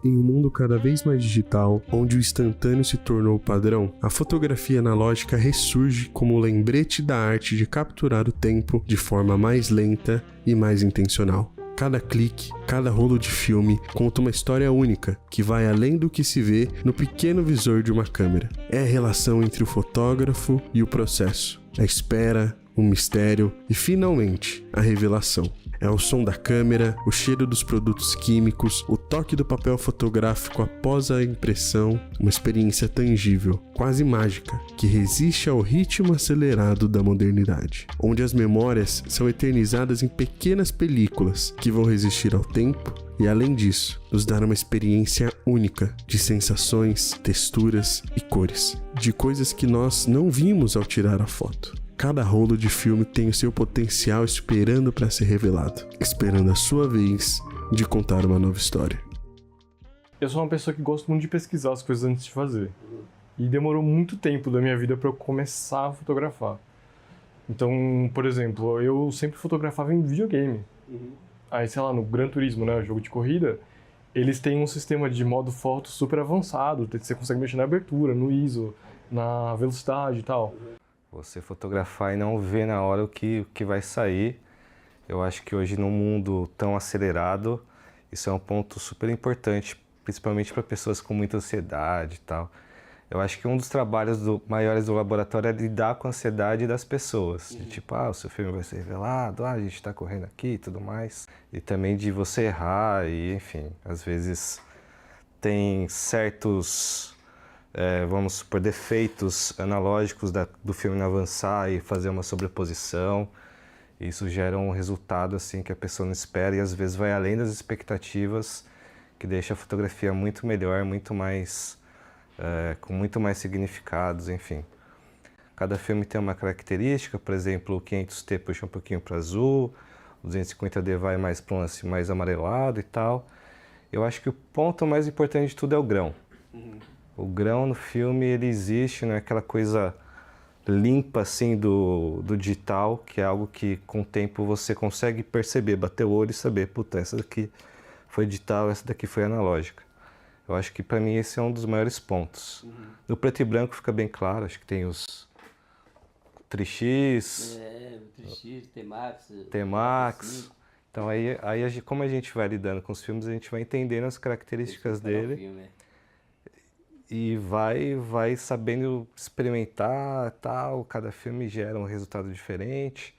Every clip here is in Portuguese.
Em um mundo cada vez mais digital, onde o instantâneo se tornou o padrão, a fotografia analógica ressurge como o lembrete da arte de capturar o tempo de forma mais lenta e mais intencional. Cada clique, cada rolo de filme conta uma história única que vai além do que se vê no pequeno visor de uma câmera. É a relação entre o fotógrafo e o processo, a espera, o mistério e, finalmente, a revelação. É o som da câmera, o cheiro dos produtos químicos, o toque do papel fotográfico após a impressão, uma experiência tangível, quase mágica, que resiste ao ritmo acelerado da modernidade, onde as memórias são eternizadas em pequenas películas que vão resistir ao tempo e, além disso, nos dar uma experiência única de sensações, texturas e cores, de coisas que nós não vimos ao tirar a foto. Cada rolo de filme tem o seu potencial esperando para ser revelado, esperando a sua vez de contar uma nova história. Eu sou uma pessoa que gosta muito de pesquisar as coisas antes de fazer. E demorou muito tempo da minha vida para eu começar a fotografar. Então, por exemplo, eu sempre fotografava em videogame. Aí, sei lá, no Gran Turismo, né, o jogo de corrida, eles têm um sistema de modo foto super avançado. Você consegue mexer na abertura, no ISO, na velocidade e tal. Você fotografar e não ver na hora o que vai sair. Eu acho que hoje, num mundo tão acelerado, isso é um ponto super importante, principalmente para pessoas com muita ansiedade e tal. Eu acho que um dos trabalhos maiores do laboratório é lidar com a ansiedade das pessoas. De tipo, o seu filme vai ser revelado, a gente está correndo aqui e tudo mais. E também de você errar e, enfim, às vezes tem certos... vamos supor, defeitos analógicos do filme não avançar e fazer uma sobreposição. Isso gera um resultado assim que a pessoa não espera e às vezes vai além das expectativas, que deixa a fotografia muito melhor, muito mais, com muito mais significados, enfim. Cada filme tem uma característica, por exemplo, o 500T puxa um pouquinho para azul, o 250D vai mais para um lance mais amarelado e tal. Eu acho que o ponto mais importante de tudo é o grão. O grão no filme, ele existe, não é aquela coisa limpa assim do digital, que é algo que com o tempo você consegue perceber, bater o olho e saber, puta, essa daqui foi digital, essa daqui foi analógica. Eu acho que para mim esse é um dos maiores pontos. No preto e branco fica bem claro, acho que tem os 3x, o 3x, T-Max, T-Max. Então aí como a gente vai lidando com os filmes, a gente vai entendendo as características dele. E vai sabendo experimentar, tal, cada filme gera um resultado diferente.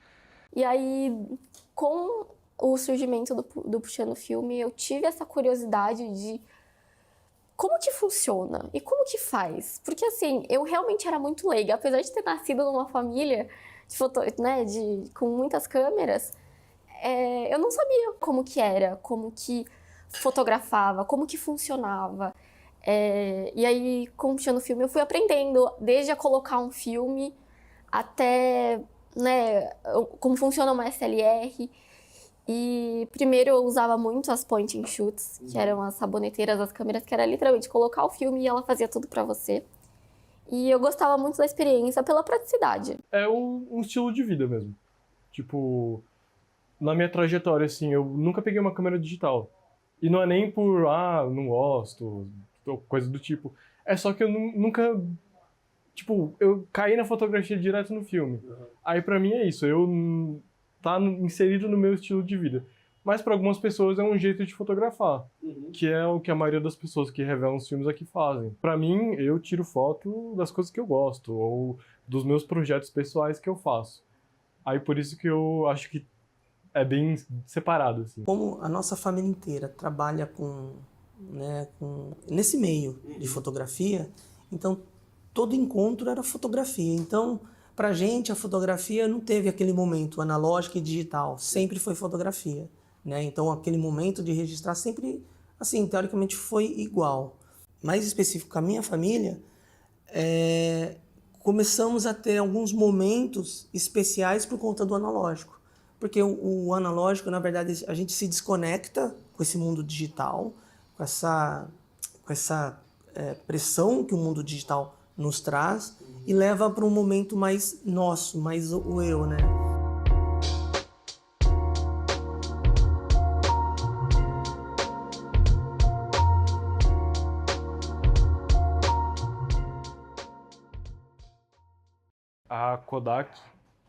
E aí, com o surgimento do Puxando Filme, eu tive essa curiosidade de como que funciona e como que faz. Porque assim, eu realmente era muito leiga, apesar de ter nascido numa família com muitas câmeras, eu não sabia como que era, como que fotografava, como que funcionava. E aí, com o Puxando Filme, eu fui aprendendo desde a colocar um filme até, como funciona uma SLR. E primeiro eu usava muito as point and shoots, que eram as saboneteiras das câmeras, que era literalmente colocar o filme e ela fazia tudo pra você. E eu gostava muito da experiência pela praticidade. É um estilo de vida mesmo. Tipo, na minha trajetória, assim, eu nunca peguei uma câmera digital. E não é nem por, não gosto, ou coisa do tipo. É só que eu nunca... Tipo, eu caí na fotografia direto no filme. Aí pra mim é isso, tá inserido no meu estilo de vida. Mas para algumas pessoas é um jeito de fotografar, que é o que a maioria das pessoas que revelam os filmes aqui fazem. Para mim, eu tiro foto das coisas que eu gosto, ou dos meus projetos pessoais que eu faço. Aí por isso que eu acho que é bem separado, assim. Como a nossa família inteira trabalha nesse meio de fotografia, então todo encontro era fotografia. Então, pra gente, a fotografia não teve aquele momento analógico e digital, sempre foi fotografia, né? Então, aquele momento de registrar sempre, assim, teoricamente foi igual. Mais específico com a minha família, começamos a ter alguns momentos especiais por conta do analógico. Porque o analógico, na verdade, a gente se desconecta com esse mundo digital, com essa pressão que o mundo digital nos traz e leva para um momento mais nosso, mais o eu, né? Kodak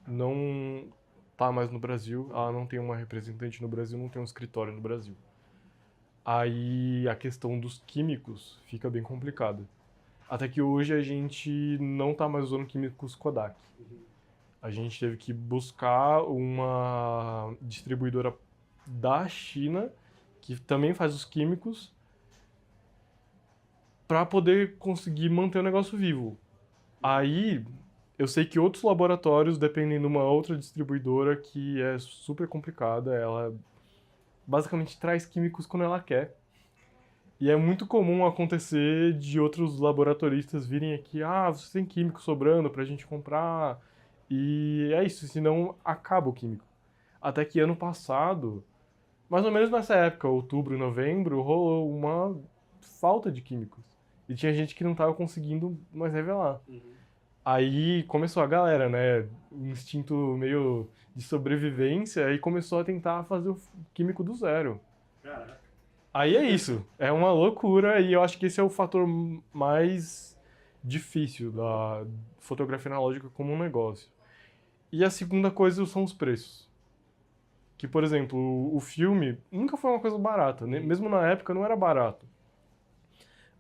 não tá mais no Brasil, ela não tem uma representante no Brasil, não tem um escritório no Brasil. Aí a questão dos químicos fica bem complicada. Até que hoje a gente não tá mais usando químicos Kodak. A gente teve que buscar uma distribuidora da China, que também faz os químicos, para poder conseguir manter o negócio vivo. Aí, eu sei que outros laboratórios dependem de uma outra distribuidora que é super complicada. Ela basicamente traz químicos quando ela quer. E é muito comum acontecer de outros laboratoristas virem aqui, você tem químico sobrando pra gente comprar. E é isso, senão acaba o químico. Até que ano passado, mais ou menos nessa época, outubro, novembro, rolou uma falta de químicos. E tinha gente que não tava conseguindo mais revelar. Aí começou a galera, né? Um instinto meio de sobrevivência, e começou a tentar fazer o químico do zero. Caraca. Aí é isso. É uma loucura, e eu acho que esse é o fator mais difícil da fotografia analógica como um negócio. E a segunda coisa são os preços. Que, por exemplo, o filme nunca foi uma coisa barata, né? Mesmo na época não era barato.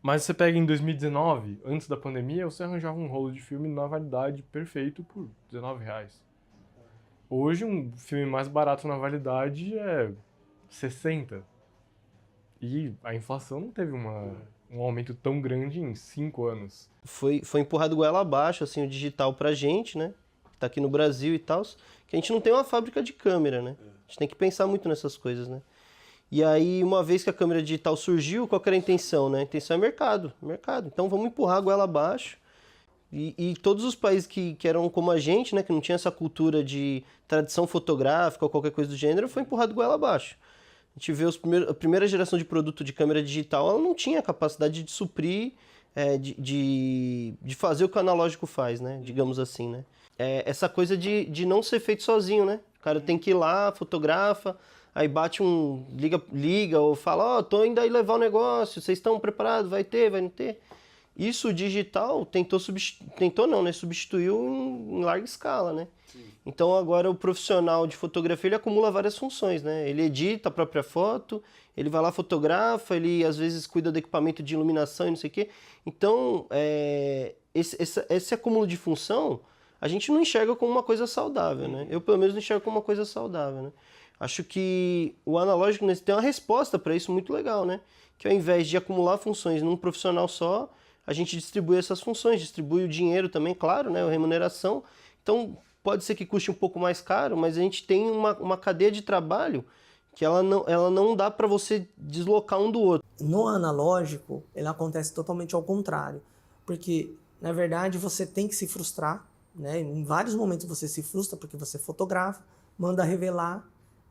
Mas você pega em 2019, antes da pandemia, você arranjava um rolo de filme na validade perfeito por R$19. Hoje, um filme mais barato na validade é 60. E a inflação não teve um aumento tão grande em 5 anos. Foi empurrado goela abaixo, assim, o digital pra gente, né? Que tá aqui no Brasil e tal, que a gente não tem uma fábrica de câmera, né? A gente tem que pensar muito nessas coisas, né? E aí, uma vez que a câmera digital surgiu, qual que era a intenção, né? A intenção é mercado. Então vamos empurrar a goela abaixo. E todos os países que eram como a gente, né? Que não tinha essa cultura de tradição fotográfica ou qualquer coisa do gênero, foi empurrado goela abaixo. A gente vê a primeira geração de produto de câmera digital, ela não tinha a capacidade de suprir, de fazer o que o analógico faz, né? Digamos assim, né? Essa coisa de não ser feito sozinho, né? O cara tem que ir lá, fotografa, aí bate liga ou fala, tô indo aí levar o negócio, vocês estão preparados, vai ter, vai não ter. Isso o digital substituiu em larga escala, né? Sim. Então agora o profissional de fotografia, ele acumula várias funções, né? Ele edita a própria foto, ele vai lá, fotografa, ele às vezes cuida do equipamento de iluminação e não sei o quê. Então, esse acúmulo de função, a gente não enxerga como uma coisa saudável, né? Eu, pelo menos, não enxergo como uma coisa saudável, né? Acho que o analógico tem uma resposta para isso muito legal, né? Que ao invés de acumular funções num profissional só, a gente distribui essas funções, distribui o dinheiro também, claro, né? A remuneração. Então, pode ser que custe um pouco mais caro, mas a gente tem uma cadeia de trabalho que ela não dá para você deslocar um do outro. No analógico, ele acontece totalmente ao contrário. Porque, na verdade, você tem que se frustrar, né? Em vários momentos você se frustra porque você fotografa, manda revelar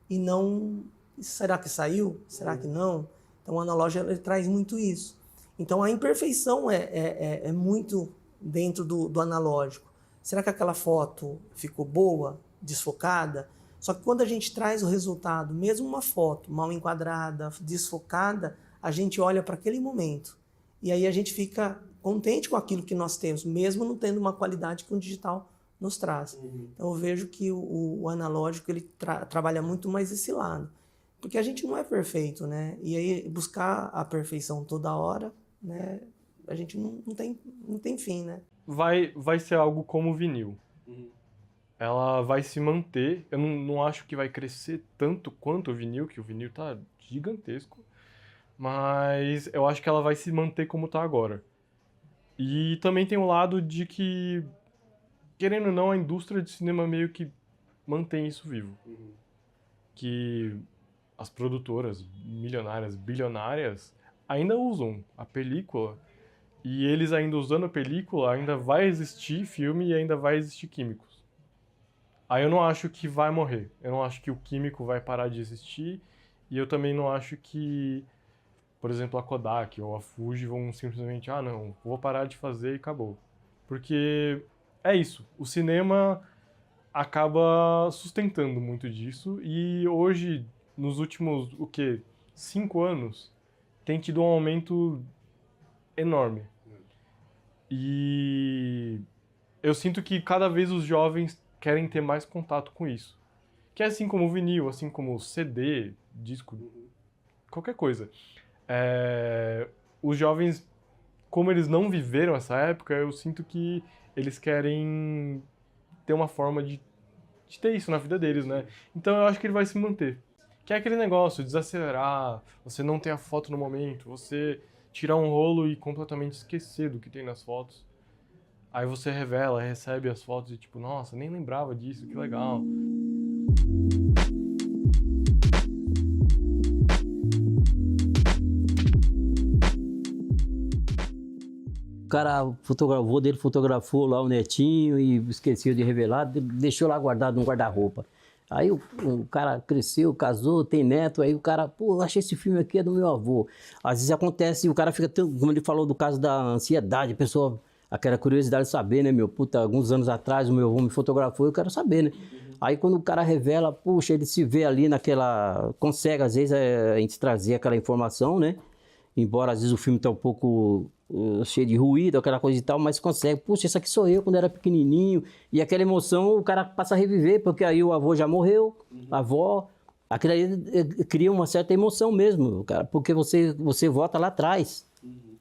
e não... Será que saiu? Será que não? Então, o analógico ele traz muito isso. Então, a imperfeição é muito dentro do analógico. Será que aquela foto ficou boa, desfocada? Só que quando a gente traz o resultado, mesmo uma foto mal enquadrada, desfocada, a gente olha para aquele momento. E aí a gente fica contente com aquilo que nós temos, mesmo não tendo uma qualidade que o digital nos traz. Então, eu vejo que o analógico ele trabalha muito mais esse lado. Porque a gente não é perfeito, né? E aí buscar a perfeição toda hora, né? A gente não tem fim, né? Vai ser algo como o vinil. Ela vai se manter. Eu não acho que vai crescer tanto quanto o vinil, que o vinil tá gigantesco. Mas eu acho que ela vai se manter como tá agora. E também tem o lado de que, querendo ou não, a indústria de cinema meio que mantém isso vivo. Que as produtoras milionárias, bilionárias, ainda usam a película. E eles ainda usando a película, ainda vai existir filme e ainda vai existir químicos. Aí eu não acho que vai morrer. Eu não acho que o químico vai parar de existir. E eu também não acho que, por exemplo, a Kodak ou a Fuji vão simplesmente, não, vou parar de fazer e acabou. Porque é isso. O cinema acaba sustentando muito disso. E hoje, nos últimos, 5 anos, tem tido um aumento enorme. E eu sinto que cada vez os jovens querem ter mais contato com isso. Que é assim como o vinil, assim como o CD, disco, qualquer coisa. Os jovens, como eles não viveram essa época, eu sinto que eles querem ter uma forma de ter isso na vida deles, né? Então eu acho que ele vai se manter. Que é aquele negócio, desacelerar, você não ter a foto no momento, você tirar um rolo e completamente esquecer do que tem nas fotos. Aí você revela, recebe as fotos e tipo, nossa, nem lembrava disso, que legal. O cara fotografou dele, fotografou lá o netinho e esqueceu de revelar, deixou lá guardado no guarda-roupa. Aí o cara cresceu, casou, tem neto, aí o cara, pô, achei esse filme aqui é do meu avô. Às vezes acontece, o cara fica tão, como ele falou do caso da ansiedade, a pessoa, aquela curiosidade de saber, né, meu, puta, alguns anos atrás o meu avô me fotografou, eu quero saber, né. Aí quando o cara revela, puxa, ele se vê ali naquela, consegue às vezes a gente trazer aquela informação, né, embora às vezes o filme tá um pouco cheio de ruído, aquela coisa e tal, mas consegue, puxa, isso aqui sou eu quando era pequenininho, e aquela emoção o cara passa a reviver, porque aí o avô já morreu, a avó, aquilo aí cria uma certa emoção mesmo, cara, porque você volta lá atrás,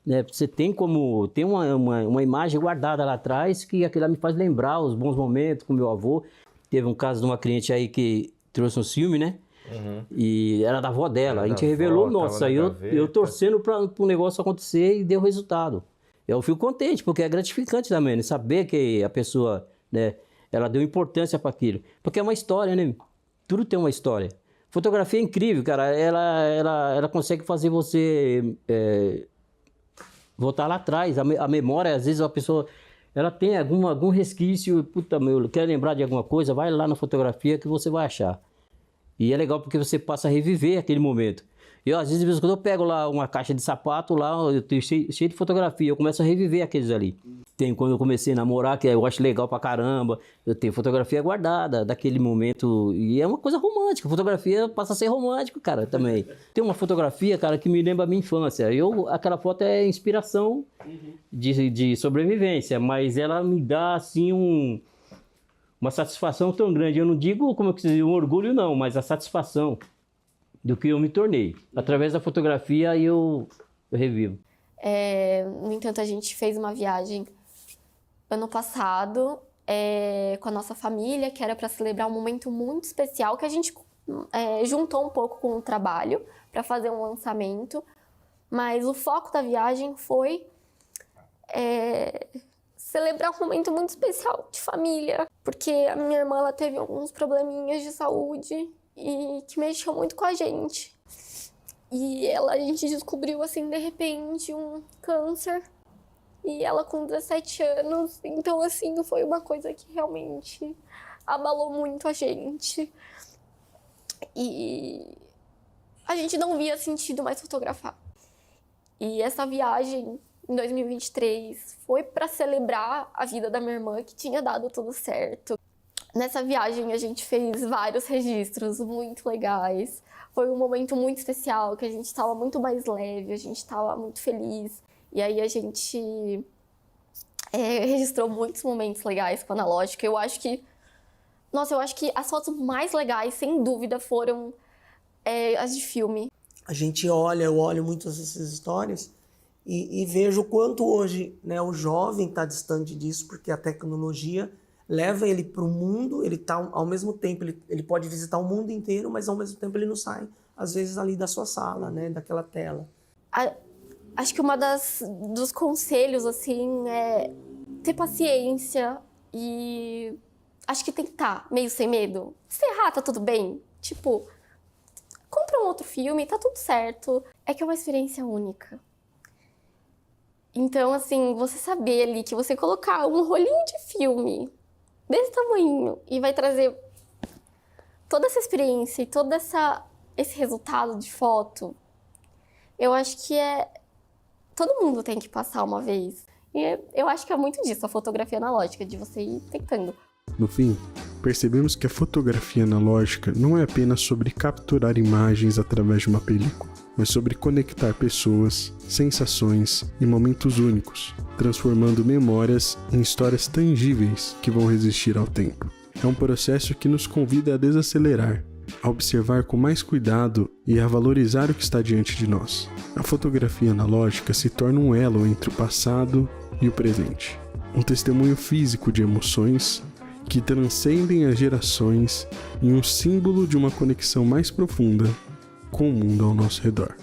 né? Você tem como, tem uma imagem guardada lá atrás que aquilo lá me faz lembrar os bons momentos com meu avô. Teve um caso de uma cliente aí que trouxe um filme, né? E era da avó dela, a gente revelou, nossa, eu torcendo para o negócio acontecer e deu resultado. Eu fico contente, porque é gratificante também, né? Saber que a pessoa, né, ela deu importância para aquilo. Porque é uma história, né? Tudo tem uma história. Fotografia é incrível, cara, ela consegue fazer você voltar lá atrás, a memória, às vezes a pessoa, ela tem algum resquício, puta meu, quer lembrar de alguma coisa, vai lá na fotografia que você vai achar. E é legal porque você passa a reviver aquele momento. Eu, às vezes, quando eu pego lá uma caixa de sapato, lá eu tenho cheio de fotografia, eu começo a reviver aqueles ali. Tem quando eu comecei a namorar, que eu acho legal pra caramba, eu tenho fotografia guardada daquele momento, e é uma coisa romântica, fotografia passa a ser romântico, cara, também. Tem uma fotografia, cara, que me lembra a minha infância, aquela foto é inspiração de sobrevivência, mas ela me dá, assim, uma satisfação tão grande, eu não digo, como eu quis dizer, um orgulho não, mas a satisfação do que eu me tornei. Através da fotografia eu revivo. No entanto, a gente fez uma viagem ano passado com a nossa família, que era para celebrar um momento muito especial, que a gente juntou um pouco com o trabalho para fazer um lançamento, mas o foco da viagem foi celebrar um momento muito especial de família, porque a minha irmã ela teve alguns probleminhas de saúde e que mexeu muito com a gente. E a gente descobriu, assim, de repente, um câncer. E ela com 17 anos. Então, assim, foi uma coisa que realmente abalou muito a gente. E a gente não via sentido mais fotografar. E essa viagem, em 2023, foi para celebrar a vida da minha irmã, que tinha dado tudo certo. Nessa viagem a gente fez vários registros muito legais. Foi um momento muito especial, que a gente estava muito mais leve, a gente estava muito feliz. E aí a gente registrou muitos momentos legais com a analógica. Eu acho que as fotos mais legais, sem dúvida, foram as de filme. Eu olho muito essas histórias e vejo o quanto hoje, né, o jovem está distante disso, porque a tecnologia leva ele para o mundo, ele tá, ao mesmo tempo, ele pode visitar o mundo inteiro, mas ao mesmo tempo ele não sai, às vezes, ali da sua sala, né, daquela tela. Acho que dos conselhos, assim, é ter paciência e acho que tentar, meio sem medo. Se errar, tá tudo bem. Tipo, compra um outro filme, tá tudo certo. É que é uma experiência única. Então, assim, você saber ali que você colocar um rolinho de filme desse tamanho e vai trazer toda essa experiência e todo esse resultado de foto, eu acho que todo mundo tem que passar uma vez. E eu acho que é muito disso, a fotografia analógica, de você ir tentando. No fim, percebemos que a fotografia analógica não é apenas sobre capturar imagens através de uma película, mas sobre conectar pessoas, sensações e momentos únicos, transformando memórias em histórias tangíveis que vão resistir ao tempo. É um processo que nos convida a desacelerar, a observar com mais cuidado e a valorizar o que está diante de nós. A fotografia analógica se torna um elo entre o passado e o presente, um testemunho físico de emoções que transcendem as gerações e um símbolo de uma conexão mais profunda com o mundo ao nosso redor.